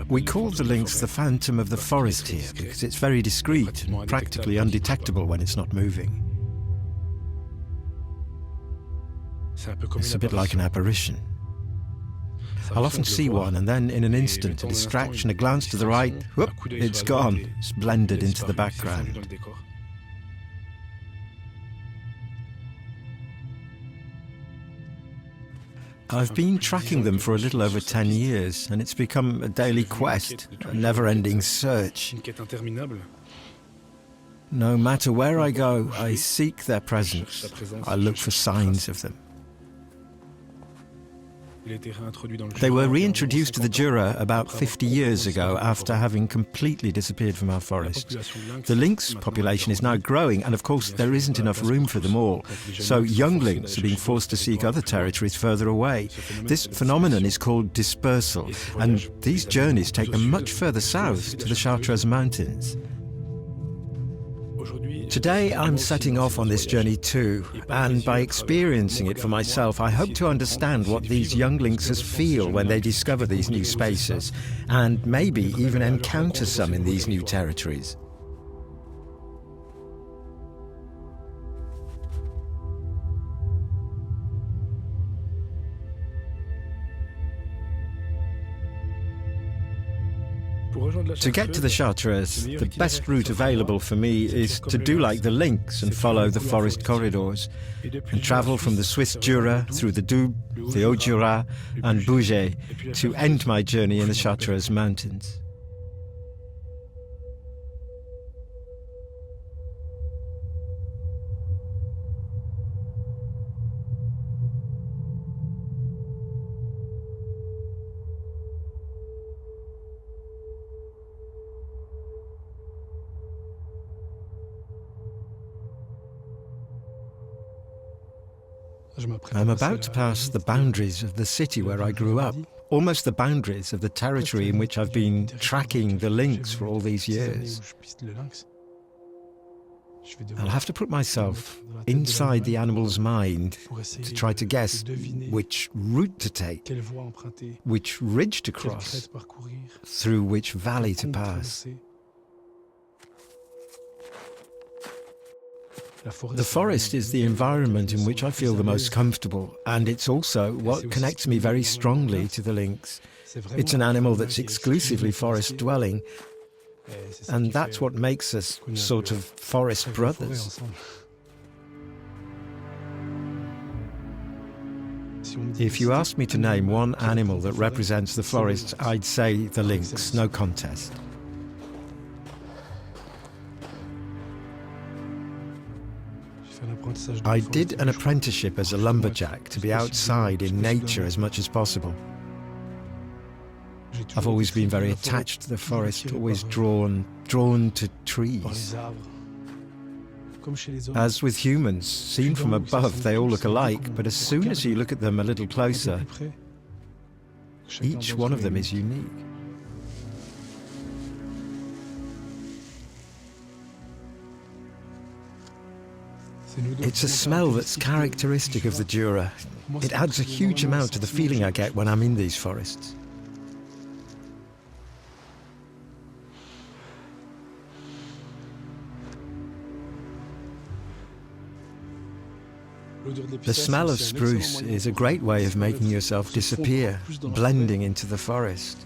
We call the lynx the phantom of the forest here because it's very discreet and practically undetectable when it's not moving. It's a bit like an apparition. I'll often see one and then in an instant, a distraction, a glance to the right, whoop, it's gone. It's blended into the background. I've been tracking them for a little over 10 years, and it's become a daily quest, a never-ending search. No matter where I go, I seek their presence. I look for signs of them. They were reintroduced to the Jura about 50 years ago after having completely disappeared from our forests. The lynx population is now growing, and of course there isn't enough room for them all, so younglings are being forced to seek other territories further away. This phenomenon is called dispersal, and these journeys take them much further south to the Chartreuse mountains. Today I'm setting off on this journey too, and by experiencing it for myself I hope to understand what these young lynxes feel when they discover these new spaces, and maybe even encounter some in these new territories. To get to the Chartreuse, the best route available for me is to do like the lynx and follow the forest corridors, and travel from the Swiss Jura through the Doubs, the Haut-Jura and Bouget to end my journey in the Chartreuse mountains. I'm about to pass the boundaries of the city where I grew up, almost the boundaries of the territory in which I've been tracking the lynx for all these years. I'll have to put myself inside the animal's mind to try to guess which route to take, which ridge to cross, through which valley to pass. The forest is the environment in which I feel the most comfortable, and it's also what connects me very strongly to the lynx. It's an animal that's exclusively forest-dwelling, and that's what makes us sort of forest brothers. If you asked me to name one animal that represents the forest, I'd say the lynx, no contest. I did an apprenticeship as a lumberjack to be outside in nature as much as possible. I've always been very attached to the forest, always drawn to trees. As with humans, seen from above, they all look alike, but as soon as you look at them a little closer, each one of them is unique. It's a smell that's characteristic of the Jura. It adds a huge amount to the feeling I get when I'm in these forests. The smell of spruce is a great way of making yourself disappear, blending into the forest.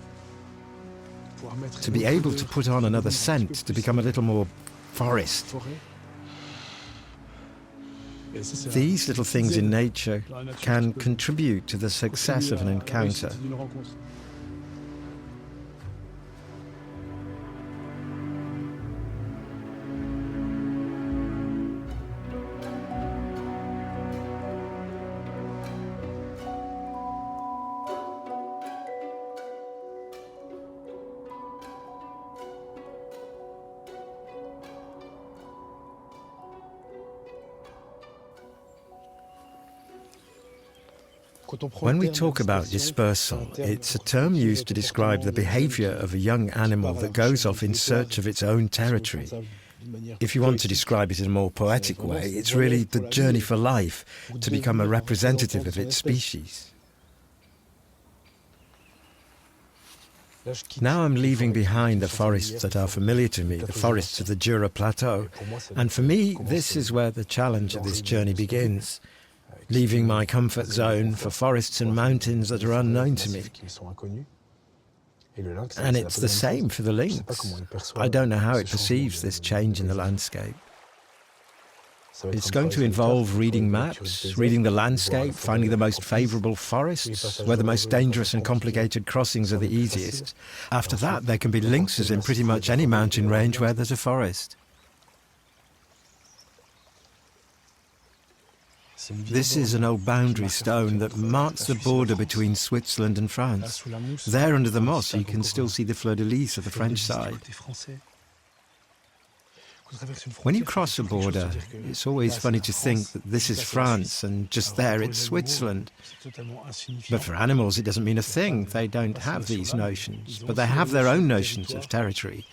To be able to put on another scent, to become a little more forest. These little things in nature can contribute to the success of an encounter. When we talk about dispersal, it's a term used to describe the behavior of a young animal that goes off in search of its own territory. If you want to describe it in a more poetic way, it's really the journey for life, to become a representative of its species. Now I'm leaving behind the forests that are familiar to me, the forests of the Jura Plateau. And for me, this is where the challenge of this journey begins. Leaving my comfort zone for forests and mountains that are unknown to me. And it's the same for the lynx. I don't know how it perceives this change in the landscape. It's going to involve reading maps, reading the landscape, finding the most favourable forests, where the most dangerous and complicated crossings are the easiest. After that, there can be lynxes in pretty much any mountain range where there's a forest. This is an old boundary stone that marks the border between Switzerland and France. There under the moss you can still see the fleur-de-lis of the French side. When you cross a border, it's always funny to think that this is France and just there it's Switzerland. But for animals it doesn't mean a thing. They don't have these notions, but they have their own notions of territory.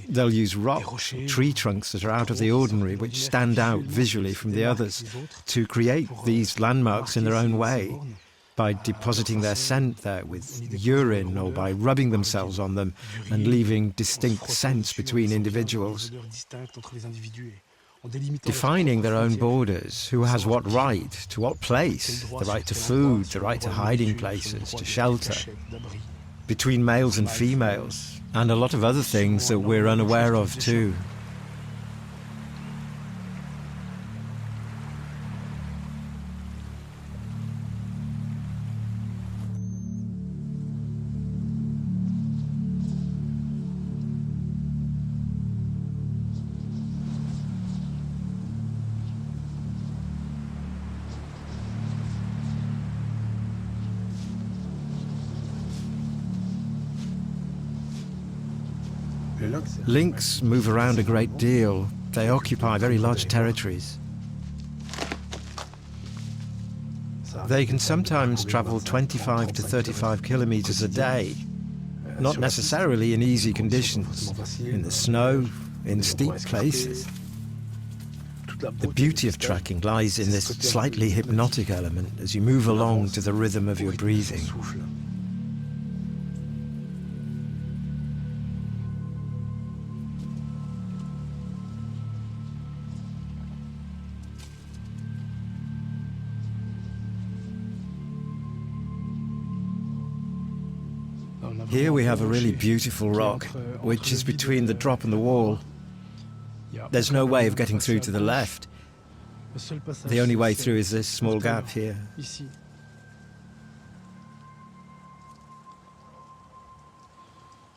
They'll use rocks, tree trunks that are out of the ordinary, which stand out visually from the others, to create these landmarks in their own way, by depositing their scent there with urine or by rubbing themselves on them and leaving distinct scents between individuals. Defining their own borders, who has what right, to what place, the right to food, the right to hiding places, to shelter, between males and females, and a lot of other things that we're unaware of too. Lynx move around a great deal. They occupy very large territories. They can sometimes travel 25 to 35 kilometers a day, not necessarily in easy conditions, in the snow, in steep places. The beauty of tracking lies in this slightly hypnotic element as you move along to the rhythm of your breathing. Here we have a really beautiful rock, which is between the drop and the wall. There's no way of getting through to the left. The only way through is this small gap here.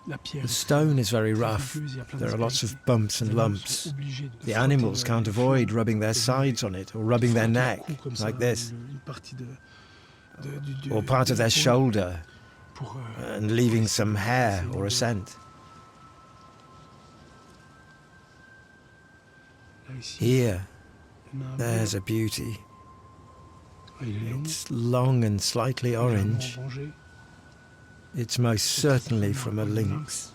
The stone is very rough. There are lots of bumps and lumps. The animals can't avoid rubbing their sides on it or rubbing their neck, like this, or part of their shoulder, and leaving some hair or a scent. Here, there's a beauty. It's long and slightly orange. It's most certainly from a lynx.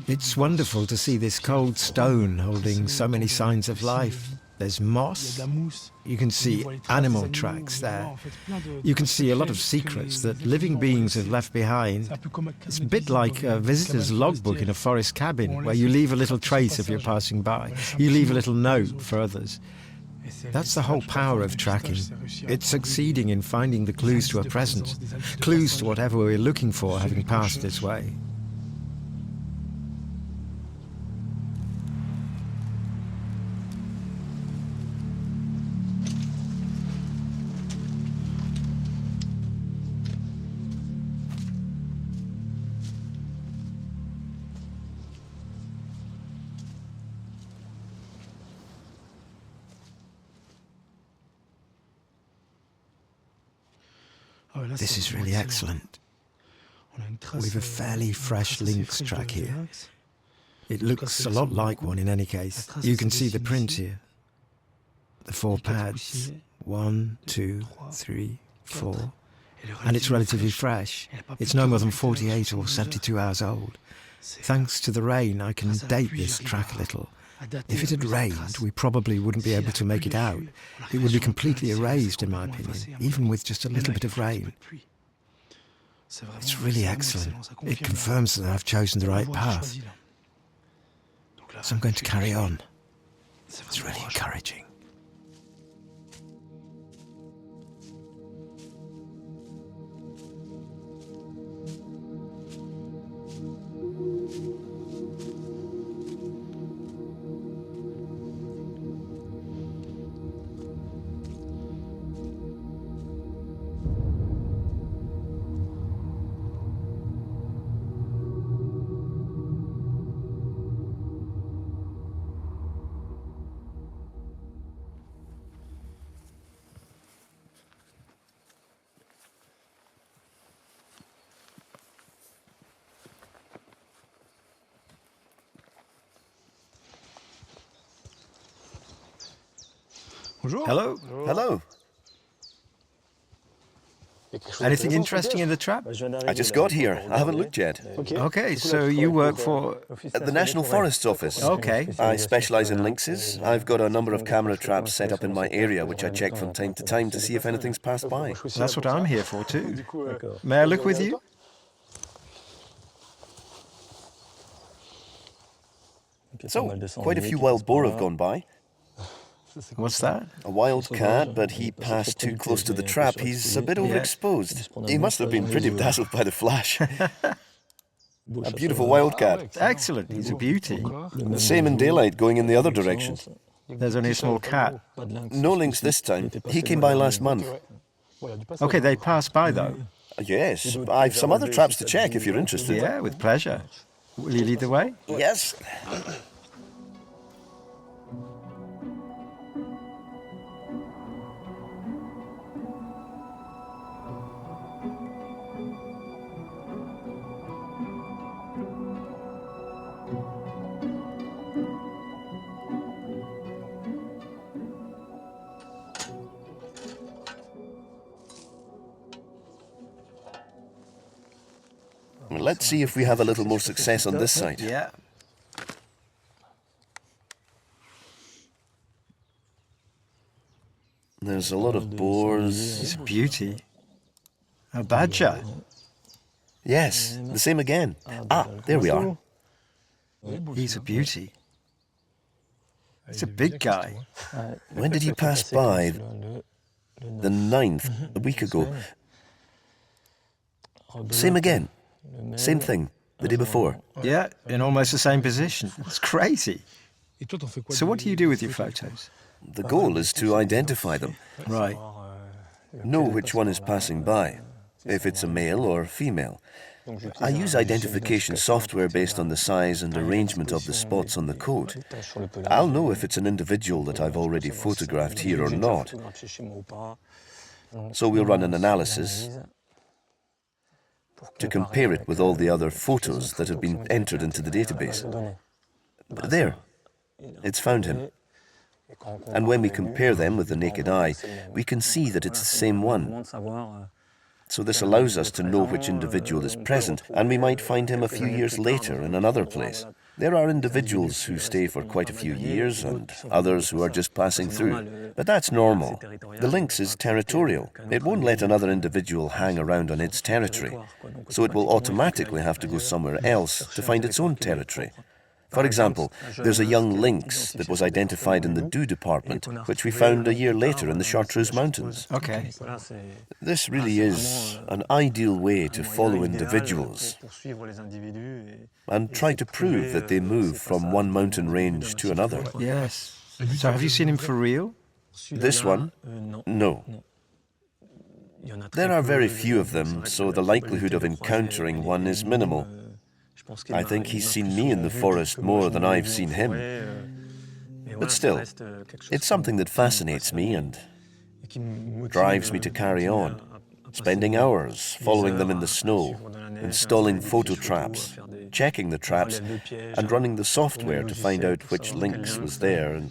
It's wonderful to see this cold stone holding so many signs of life. There's moss, you can see animal tracks there, you can see a lot of secrets that living beings have left behind. It's a bit like a visitor's logbook in a forest cabin, where you leave a little trace if you're passing by, you leave a little note for others. That's the whole power of tracking. It's succeeding in finding the clues to a present, clues to whatever we're looking for having passed this way. This is really excellent. We've a fairly fresh lynx track here. It looks a lot like one in any case. You can see the print here. The 4 pads. 1, 2, 3, 4. and it's relatively fresh. It's no more than 48 or 72 hours old. Thanks to the rain, I can date this track a little. If it had rained, we probably wouldn't be able to make it out. It would be completely erased, in my opinion, even with just a little bit of rain. It's really excellent. It confirms that I've chosen the right path. So I'm going to carry on. It's really encouraging. Hello. Hello. Anything interesting in the trap? I just got here. I haven't looked yet. Okay, so you work for... At the National Forests Office. Okay. I specialise in lynxes. I've got a number of camera traps set up in my area, which I check from time to time to see if anything's passed by. That's what I'm here for too. May I look with you? So, quite a few wild boar have gone by. What's that? A wild cat, but he passed too close to the trap. He's a bit overexposed. He must have been pretty dazzled by the flash. A beautiful wildcat. Excellent, he's a beauty. The same in daylight, going in the other direction. There's only a small cat. No lynx this time. He came by last month. Okay, they passed by though. Yes, I've some other traps to check if you're interested. Yeah, with pleasure. Will you lead the way? Yes. Let's see if we have a little more success on this side. Yeah. There's a lot of boars. It's a beauty. A badger. Yes, the same again. Ah, there we are. He's a beauty. He's a big guy. When did he pass by? The 9th, a week ago. Same again. Same thing, the day before. Yeah, in almost the same position. It's crazy. So what do you do with your photos? The goal is to identify them. Right. Know which one is passing by, if it's a male or female. I use identification software based on the size and arrangement of the spots on the coat. I'll know if it's an individual that I've already photographed here or not. So we'll run an analysis to compare it with all the other photos that have been entered into the database. There, it's found him. And when we compare them with the naked eye, we can see that it's the same one. So this allows us to know which individual is present, and we might find him a few years later in another place. There are individuals who stay for quite a few years and others who are just passing through. But that's normal. The lynx is territorial. It won't let another individual hang around on its territory. So it will automatically have to go somewhere else to find its own territory. For example, there's a young lynx that was identified in the dew department, which we found a year later in the Chartreuse mountains. Okay. This really is an ideal way to follow individuals and try to prove that they move from one mountain range to another. Yes. So have you seen him for real? This one? No. There are very few of them, so the likelihood of encountering one is minimal. I think he's seen me in the forest more than I've seen him. But still, it's something that fascinates me and drives me to carry on, spending hours following them in the snow, installing photo traps, checking the traps, and running the software to find out which lynx was there.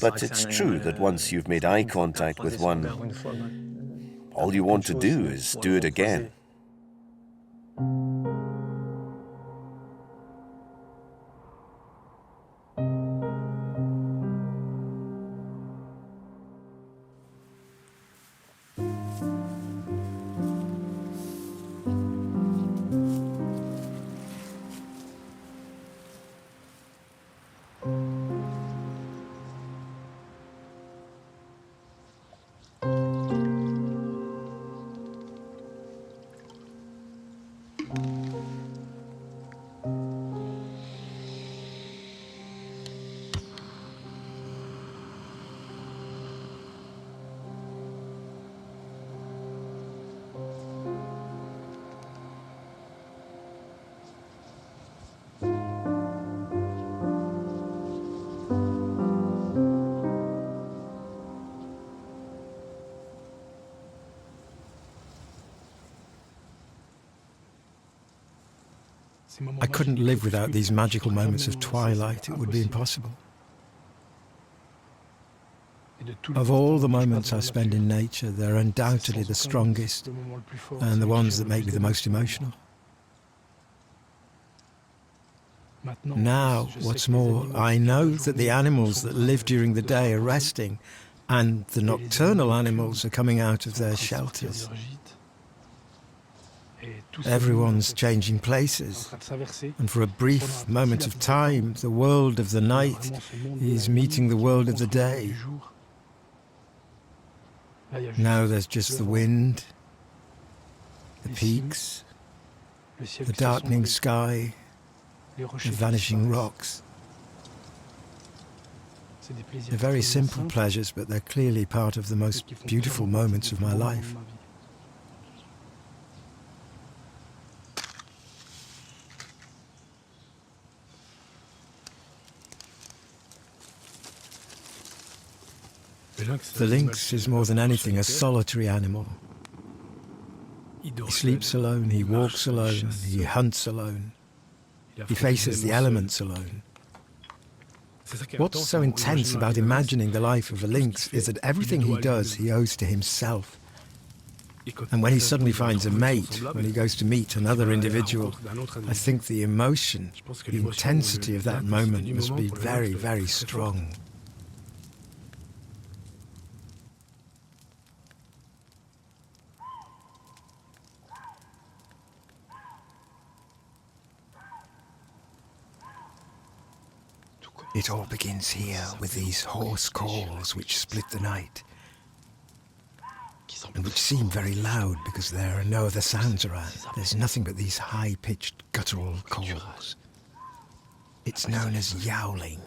But it's true that once you've made eye contact with one, all you want to do is do it again. I couldn't live without these magical moments of twilight. It would be impossible. Of all the moments I spend in nature, they're undoubtedly the strongest and the ones that make me the most emotional. Now, what's more, I know that the animals that live during the day are resting, and the nocturnal animals are coming out of their shelters. Everyone's changing places, and for a brief moment of time, the world of the night is meeting the world of the day. Now there's just the wind, the peaks, the darkening sky, the vanishing rocks. They're very simple pleasures, but they're clearly part of the most beautiful moments of my life. The lynx is more than anything a solitary animal. He sleeps alone, he walks alone, he hunts alone, he faces the elements alone. What's so intense about imagining the life of a lynx is that everything he does he owes to himself. And when he suddenly finds a mate, when he goes to meet another individual, I think the emotion, the intensity of that moment must be very, very strong. It all begins here with these hoarse calls which split the night, and which seem very loud because there are no other sounds around. There's nothing but these high-pitched guttural calls. It's known as yowling.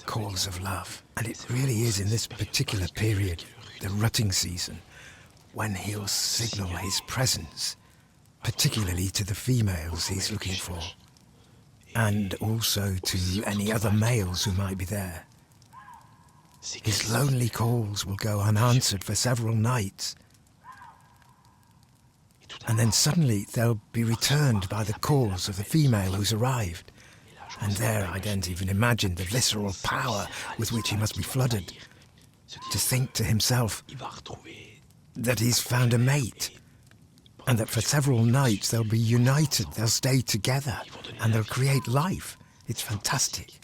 Calls of love. And it really is in this particular period, the rutting season, when he'll signal his presence, particularly to the females he's looking for, and also to any other males who might be there. His lonely calls will go unanswered for several nights, and then suddenly they'll be returned by the calls of the female who's arrived. And there I don't even imagine the visceral power with which he must be flooded, to think to himself that he's found a mate, and that for several nights they'll be united, they'll stay together, and they'll create life. It's fantastic.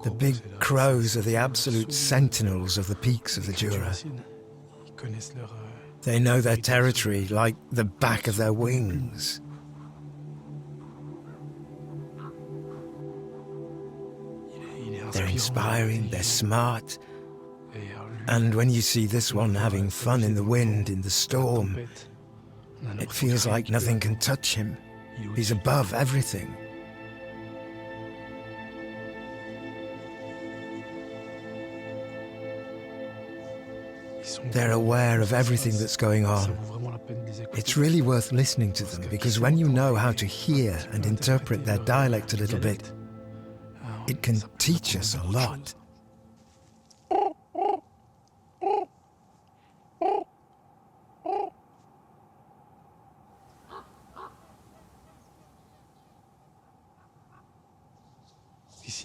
The big crows are the absolute sentinels of the peaks of the Jura. They know their territory like the back of their wings. They're inspiring, they're smart. And when you see this one having fun in the wind, in the storm, it feels like nothing can touch him. He's above everything. They're aware of everything that's going on. It's really worth listening to them, because when you know how to hear and interpret their dialect a little bit, it can teach us a lot.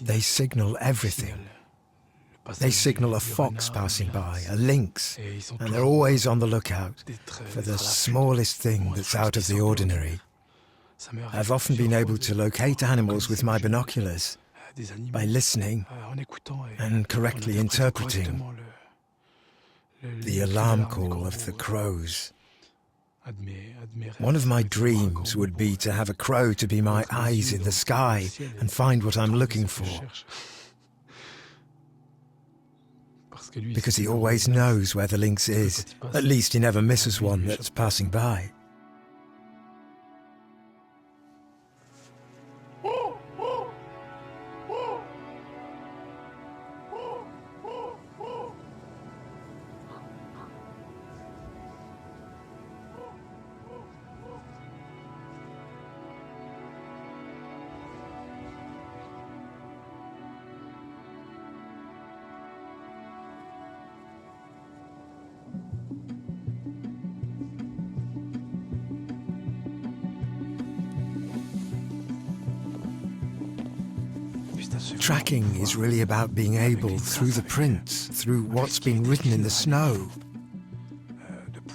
They signal everything. They signal a fox passing by, a lynx, and they're always on the lookout for the smallest thing that's out of the ordinary. I've often been able to locate animals with my binoculars by listening and correctly interpreting the alarm call of the crows. One of my dreams would be to have a crow to be my eyes in the sky and find what I'm looking for. Because he always knows where the lynx is. At least he never misses one that's passing by. Tracking is really about being able, through the prints, through what's been written in the snow,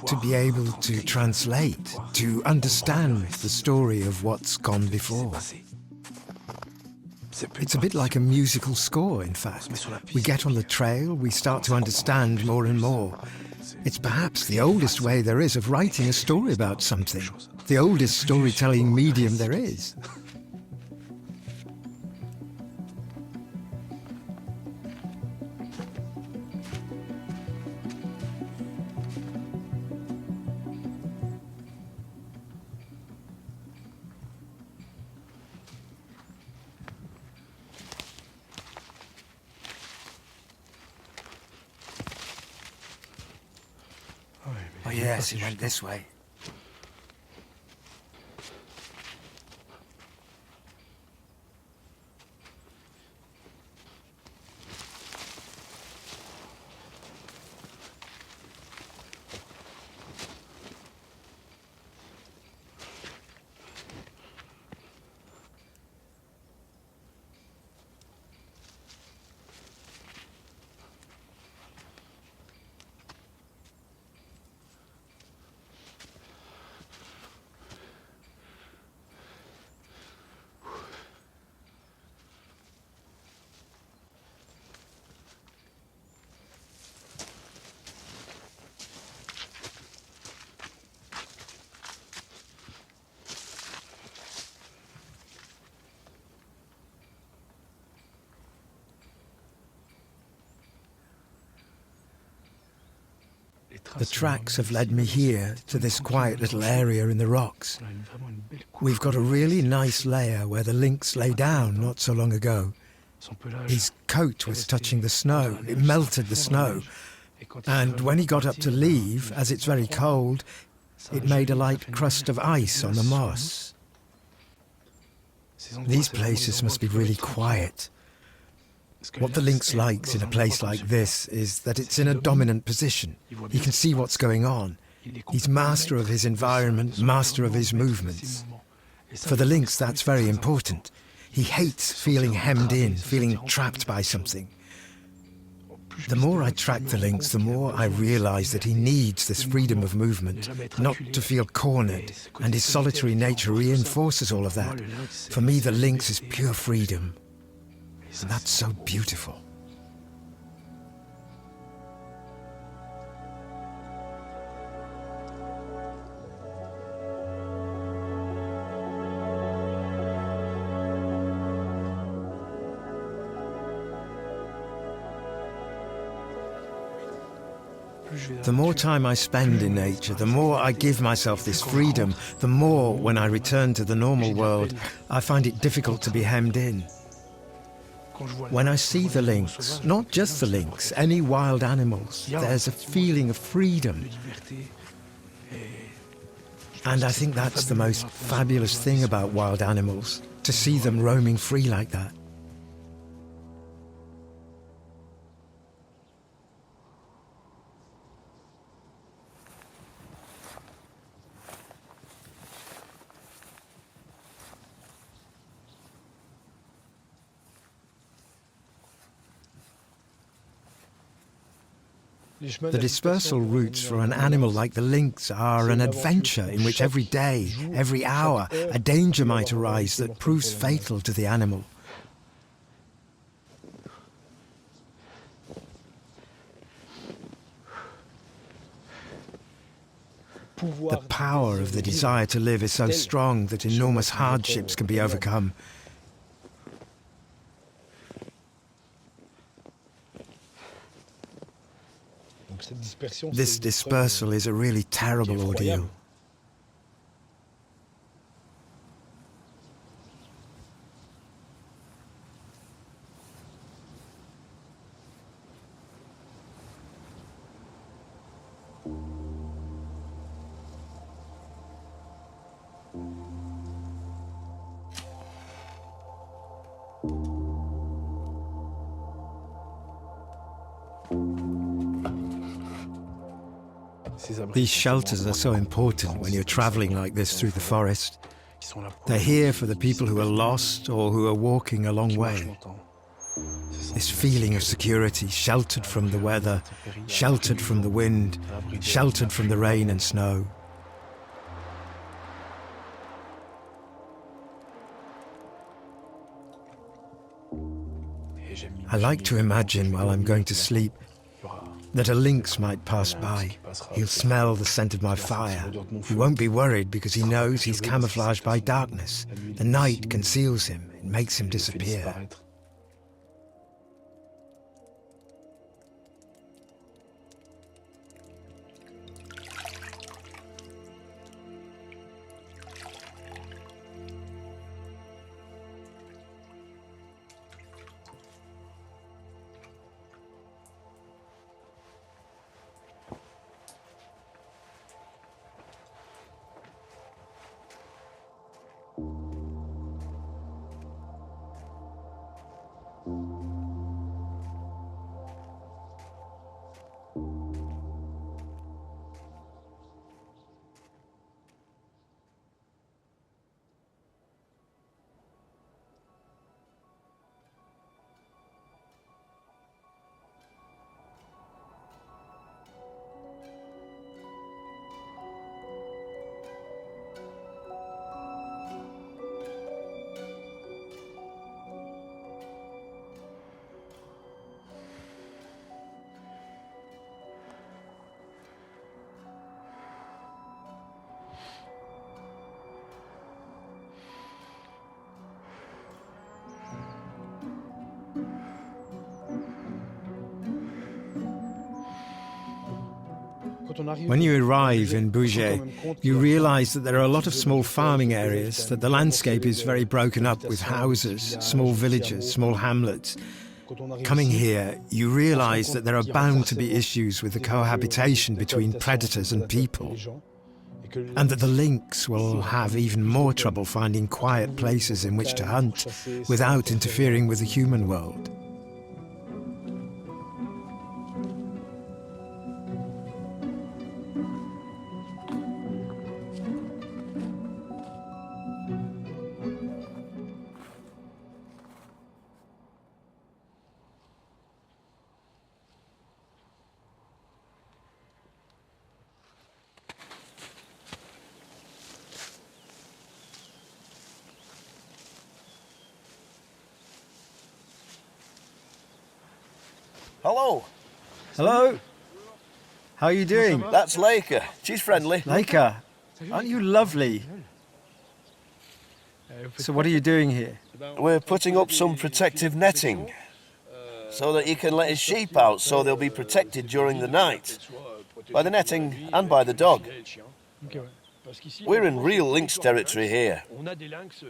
to be able to translate, to understand the story of what's gone before. It's a bit like a musical score, in fact. We get on the trail, we start to understand more and more. It's perhaps the oldest way there is of writing a story about something, the oldest storytelling medium there is. Oh yes, he went this way. The tracks have led me here, to this quiet little area in the rocks. We've got a really nice layer where the lynx lay down not so long ago. His coat was touching the snow, it melted the snow. And when he got up to leave, as it's very cold, it made a light crust of ice on the moss. These places must be really quiet. What the lynx likes in a place like this is that it's in a dominant position. He can see what's going on. He's master of his environment, master of his movements. For the lynx, that's very important. He hates feeling hemmed in, feeling trapped by something. The more I track the lynx, the more I realize that he needs this freedom of movement, not to feel cornered, and his solitary nature reinforces all of that. For me, the lynx is pure freedom. And that's so beautiful. The more time I spend in nature, the more I give myself this freedom, the more, when I return to the normal world, I find it difficult to be hemmed in. When I see the lynx, not just the lynx, any wild animals, there's a feeling of freedom. And I think that's the most fabulous thing about wild animals, to see them roaming free like that. The dispersal routes for an animal like the lynx are an adventure in which every day, every hour, a danger might arise that proves fatal to the animal. The power of the desire to live is so strong that enormous hardships can be overcome. This dispersal is a really terrible ordeal. These shelters are so important when you're traveling like this through the forest. They're here for the people who are lost or who are walking a long way. This feeling of security, sheltered from the weather, sheltered from the wind, sheltered from the rain and snow. I like to imagine while I'm going to sleep that a lynx might pass by. He'll smell the scent of my fire. He won't be worried because he knows he's camouflaged by darkness. The night conceals him. It makes him disappear. When you arrive in Bouget, you realize that there are a lot of small farming areas, that the landscape is very broken up with houses, small villages, small hamlets. Coming here, you realize that there are bound to be issues with the cohabitation between predators and people, and that the lynx will have even more trouble finding quiet places in which to hunt without interfering with the human world. Hello. Hello. How are you doing? That's Leica. She's friendly. Leica, aren't you lovely? So what are you doing here? We're putting up some protective netting so that he can let his sheep out so they'll be protected during the night by the netting and by the dog. We're in real lynx territory here.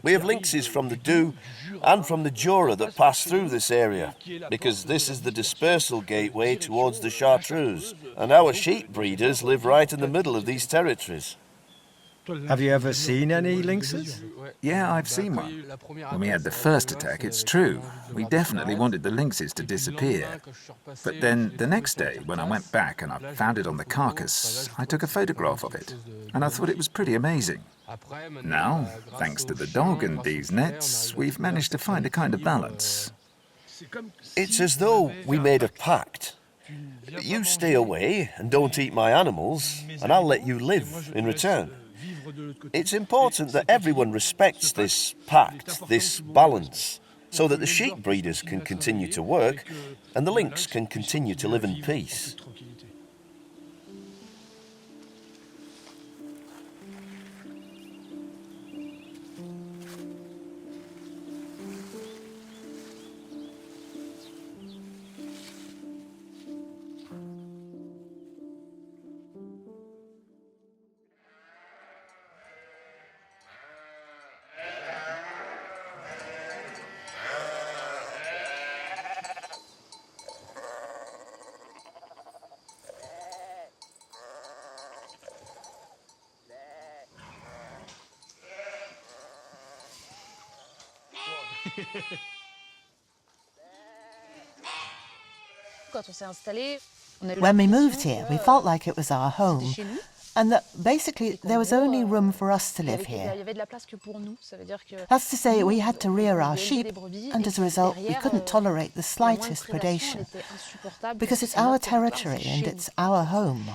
We have lynxes from the Doubs and from the Jura that pass through this area, because this is the dispersal gateway towards the Chartreuse, and our sheep breeders live right in the middle of these territories. Have you ever seen any lynxes? Yeah, I've seen one. When we had the first attack, it's true. We definitely wanted the lynxes to disappear. But then the next day, when I went back and I found it on the carcass, I took a photograph of it, and I thought it was pretty amazing. Now, thanks to the dog and these nets, we've managed to find a kind of balance. It's as though we made a pact. You stay away and don't eat my animals, and I'll let you live in return. It's important that everyone respects this pact, this balance, so that the sheep breeders can continue to work and the lynx can continue to live in peace. When we moved here, we felt like it was our home, and that basically there was only room for us to live here. That's to say, we had to rear our sheep, and as a result, we couldn't tolerate the slightest predation, because it's our territory and it's our home.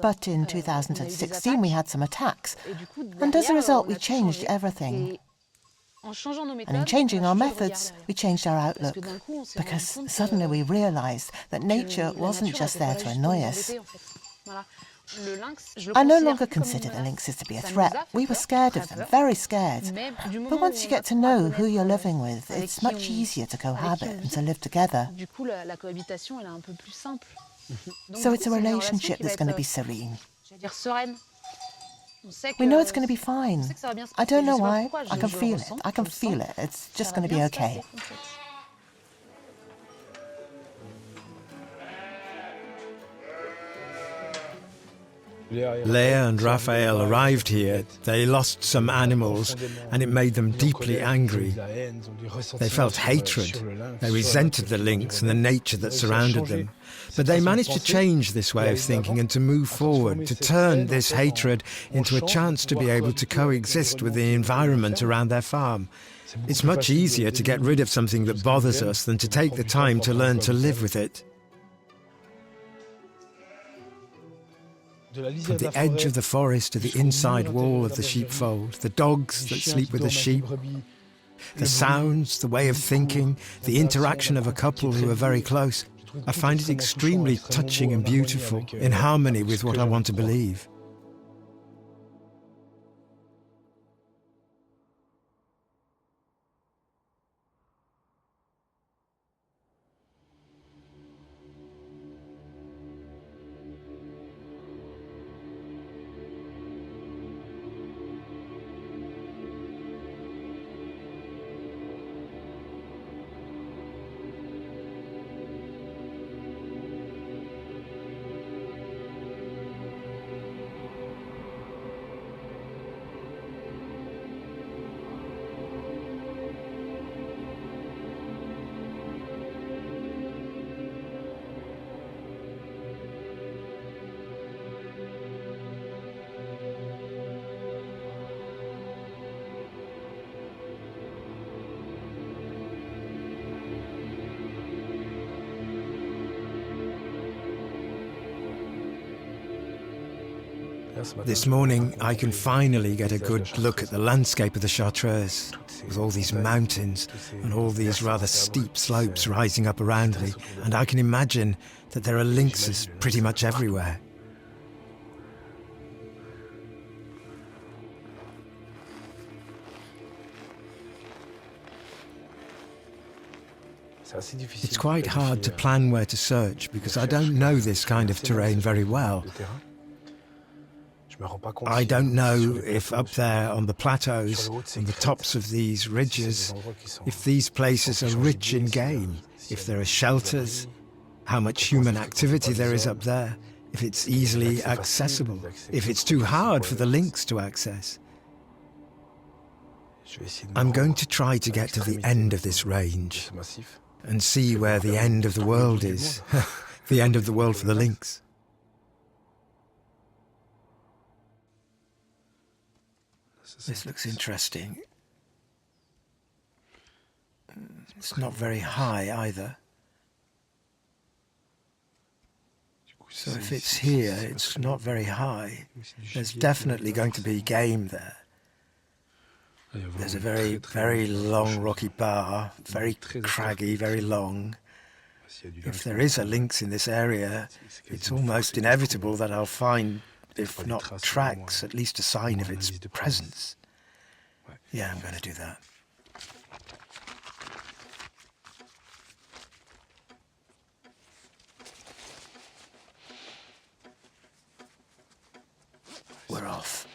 But in 2016, we had some attacks, and as a result, we changed everything. And in changing our methods, we changed our outlook, because suddenly we realized that nature wasn't just there to annoy us. I no longer consider the lynxes to be a threat. We were scared of them, very scared. But once you get to know who you're living with, it's much easier to cohabit and to live together. So it's a relationship that's going to be serene. We know it's going to be fine. I don't know why. I can feel it. I can feel it. It's just going to be okay. Leah and Raphael arrived here. They lost some animals, and it made them deeply angry. They felt hatred. They resented the lynx and the nature that surrounded them. But they managed to change this way of thinking and to move forward, to turn this hatred into a chance to be able to coexist with the environment around their farm. It's much easier to get rid of something that bothers us than to take the time to learn to live with it. From the edge of the forest to the inside wall of the sheepfold, the dogs that sleep with the sheep, the sounds, the way of thinking, the interaction of a couple who are very close. I find it extremely touching and beautiful, in harmony with what I want to believe. This morning, I can finally get a good look at the landscape of the Chartreuse, with all these mountains and all these rather steep slopes rising up around me, and I can imagine that there are lynxes pretty much everywhere. It's quite hard to plan where to search because I don't know this kind of terrain very well. I don't know if up there on the plateaus, on the tops of these ridges, if these places are rich in game, if there are shelters, how much human activity there is up there, if it's easily accessible, if it's too hard for the lynx to access. I'm going to try to get to the end of this range and see where the end of the world is. The end of the world for the lynx. This looks interesting. It's not very high either. So if it's here, it's not very high. There's definitely going to be game there. There's a very, very long rocky bar, very craggy, very long. If there is a lynx in this area, it's almost inevitable that I'll find, if not tracks, at least a sign of its presence. Yeah, I'm going to do that. We're off.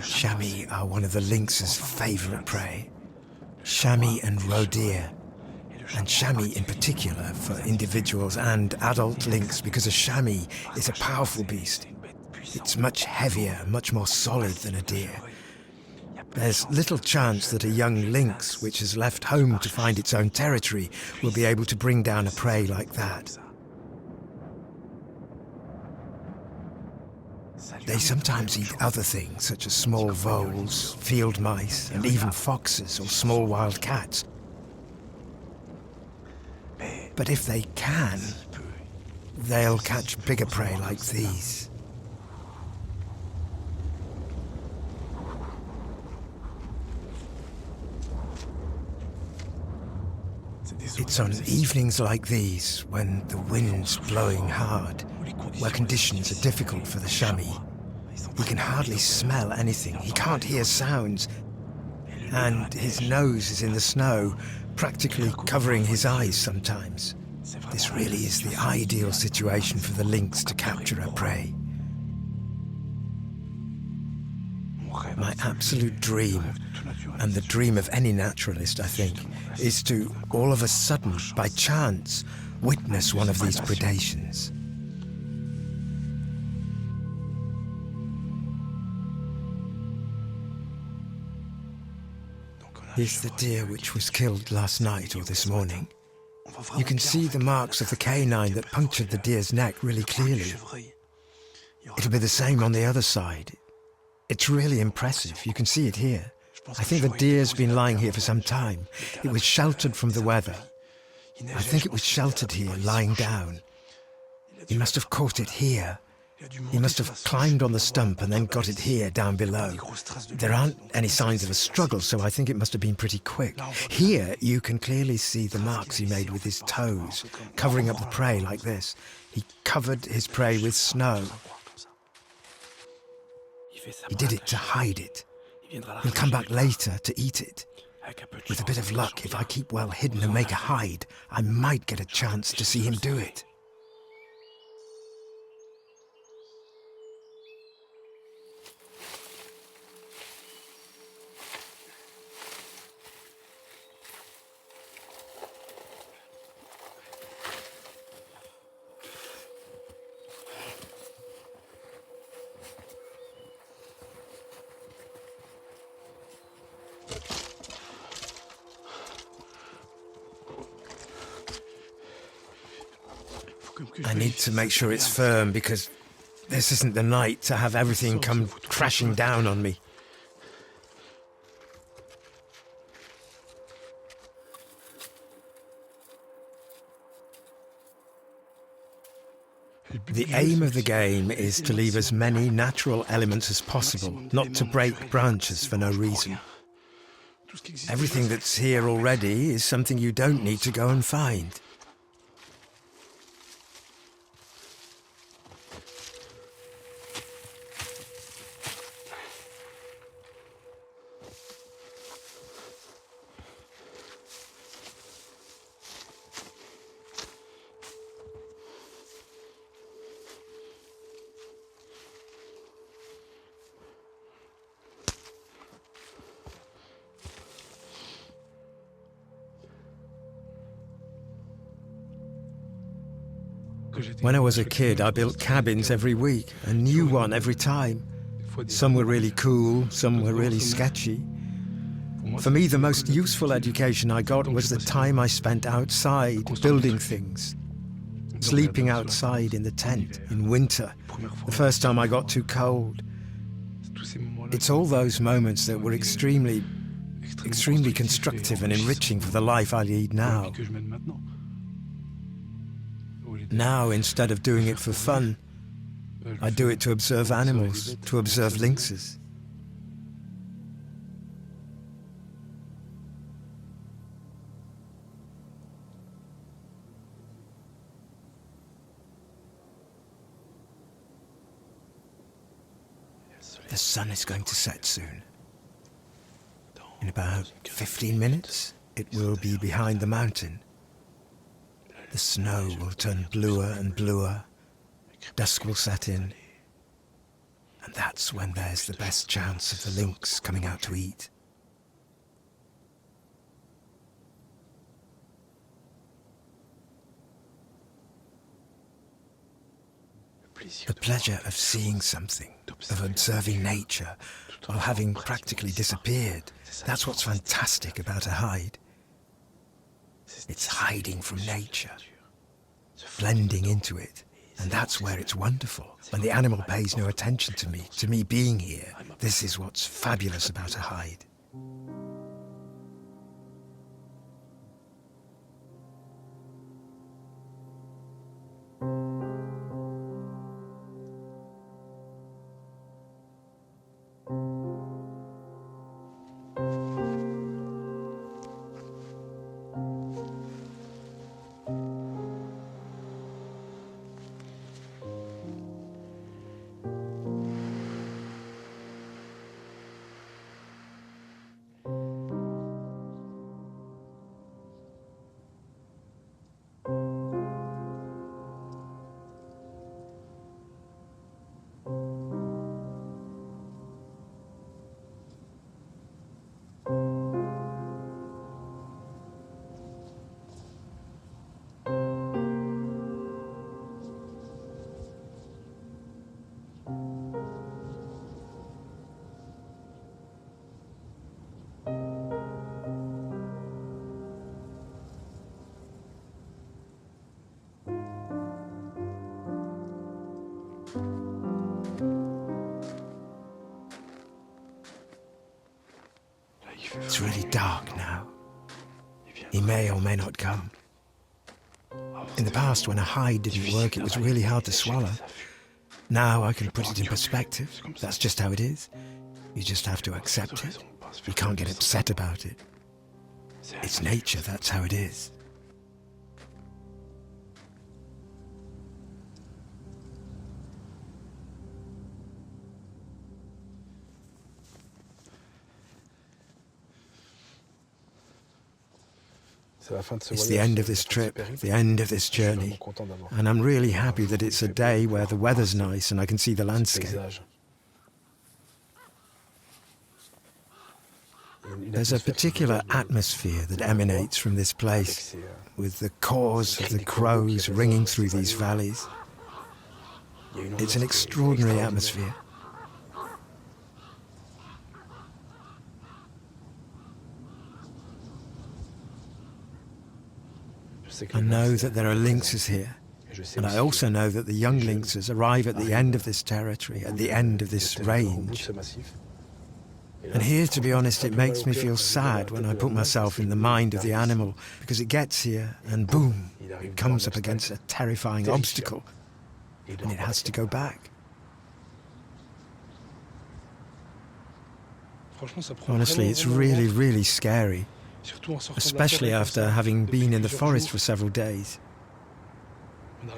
Chamois are one of the lynx's favourite prey. Chamois and roe deer. And chamois in particular for individuals and adult lynx, because a chamois is a powerful beast. It's much heavier, much more solid than a deer. There's little chance that a young lynx, which has left home to find its own territory, will be able to bring down a prey like that. They sometimes eat other things, such as small voles, field mice, and even foxes or small wild cats. But if they can, they'll catch bigger prey like these. It's on evenings like these, when the wind's blowing hard, where conditions are difficult for the chamois. He can hardly smell anything, he can't hear sounds, and his nose is in the snow, practically covering his eyes sometimes. This really is the ideal situation for the lynx to capture a prey. My absolute dream, and the dream of any naturalist, I think, is to, all of a sudden, by chance, witness one of these predations. Here's the deer which was killed last night or this morning. You can see the marks of the canine that punctured the deer's neck really clearly. It'll be the same on the other side. It's really impressive. You can see it here. I think the deer's been lying here for some time. It was sheltered from the weather. I think it was sheltered here, lying down. He must have caught it here. He must have climbed on the stump and then got it here, down below. There aren't any signs of a struggle, so I think it must have been pretty quick. Here, you can clearly see the marks he made with his toes, covering up the prey like this. He covered his prey with snow. He did it to hide it. He'll come back later to eat it. With a bit of luck, if I keep well hidden and make a hide, I might get a chance to see him do it. I need to make sure it's firm because this isn't the night to have everything come crashing down on me. The aim of the game is to leave as many natural elements as possible, not to break branches for no reason. Everything that's here already is something you don't need to go and find. When I was a kid, I built cabins every week, a new one every time. Some were really cool, some were really sketchy. For me, the most useful education I got was the time I spent outside building things. Sleeping outside in the tent in winter, the first time I got too cold. It's all those moments that were extremely constructive and enriching for the life I lead now. Now, instead of doing it for fun, I do it to observe animals, to observe lynxes. The sun is going to set soon. In about 15 minutes, it will be behind the mountain. The snow will turn bluer and bluer, dusk will set in, and that's when there's the best chance of the lynx coming out to eat. The pleasure of seeing something, of observing nature, while having practically disappeared, that's what's fantastic about a hide. It's hiding from nature, blending into it, and that's where it's wonderful. When the animal pays no attention to me being here, this is what's fabulous about a hide. It's really dark now. He may or may not come. In the past, when a hide didn't work, it was really hard to swallow. Now I can put it in perspective. That's just how it is. You just have to accept it. You can't get upset about it. It's nature, that's how it is. It's the end of this trip, the end of this journey, and I'm really happy that it's a day where the weather's nice and I can see the landscape. There's a particular atmosphere that emanates from this place, with the caws of the crows ringing through these valleys. It's an extraordinary atmosphere. I know that there are lynxes here, and I also know that the young lynxes arrive at the end of this territory, at the end of this range. And here, to be honest, it makes me feel sad when I put myself in the mind of the animal, because it gets here and boom, it comes up against a terrifying obstacle, and it has to go back. Honestly, it's really, really scary. Especially after having been in the forest for several days.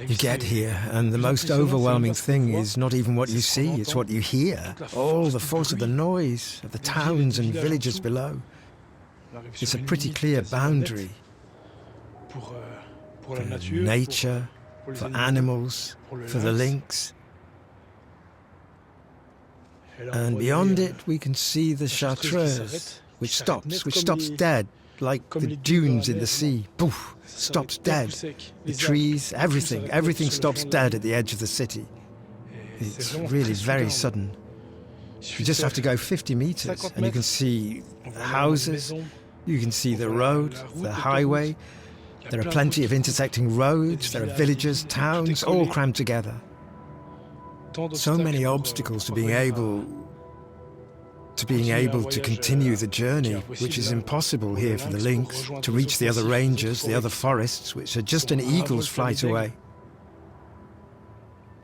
You get here, and the most overwhelming thing is not even what you see, it's what you hear. All the force of the noise, of the towns and villages below. It's a pretty clear boundary for nature, for animals, for the lynx. And beyond it, we can see the Chartreuse, which stops dead, like the dunes in the sea. Poof, stops dead. The trees, everything stops dead at the edge of the city. It's really very sudden. You just have to go 50 meters and you can see houses, you can see the road, the highway. There are plenty of intersecting roads, there are villages, towns, all crammed together. So many obstacles to being able to continue the journey, which is impossible here for the lynx, to reach the other ranges, the other forests, which are just an eagle's flight away.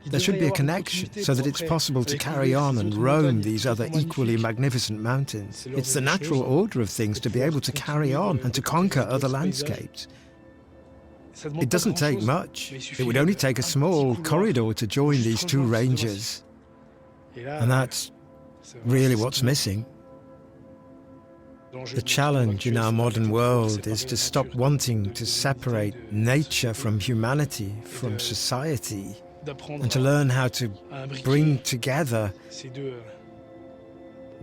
There should be a connection so that it's possible to carry on and roam these other equally magnificent mountains. It's the natural order of things to be able to carry on and to conquer other landscapes. It doesn't take much. It would only take a small corridor to join these two ranges. And that's really what's missing. The challenge in our modern world is to stop wanting to separate nature from humanity, from society, and to learn how to bring together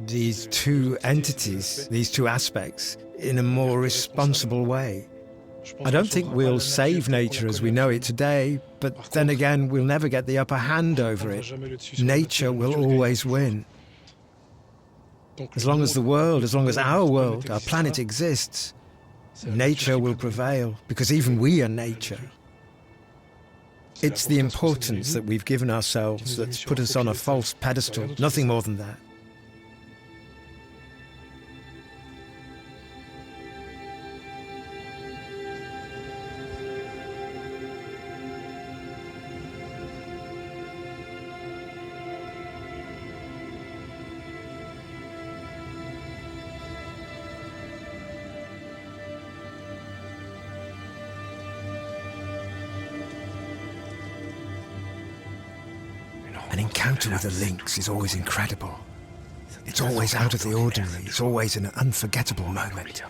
these two entities, these two aspects, in a more responsible way. I don't think we'll save nature as we know it today, but then again, we'll never get the upper hand over it. Nature will always win. As long as the world, as long as our world, our planet exists, nature will prevail, because even we are nature. It's the importance that we've given ourselves that's put us on a false pedestal, nothing more than that. An encounter with a lynx is always incredible. It's always out of the ordinary. It's always an unforgettable moment.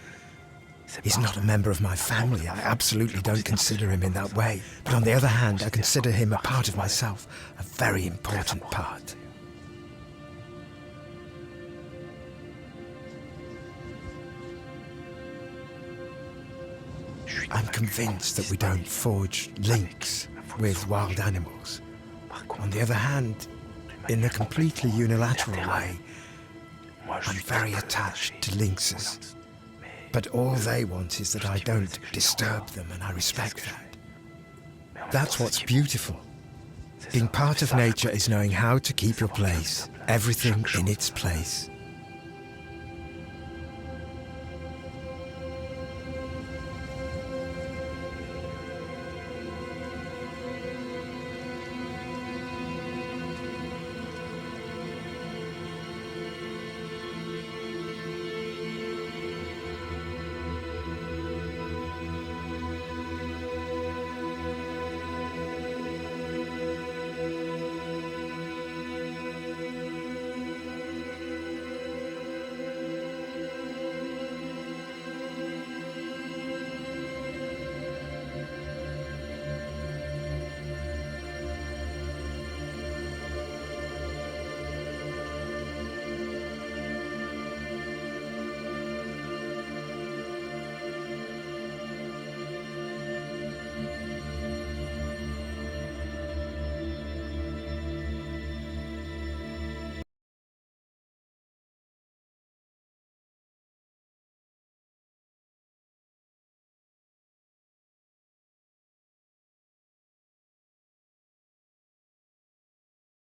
He's not a member of my family. I absolutely don't consider him in that way. But on the other hand, I consider him a part of myself, a very important part. I'm convinced that we don't forge links with wild animals. On the other hand, in a completely unilateral way, I'm very attached to lynxes. But all they want is that I don't disturb them, and I respect that. That's what's beautiful. Being part of nature is knowing how to keep your place, everything in its place.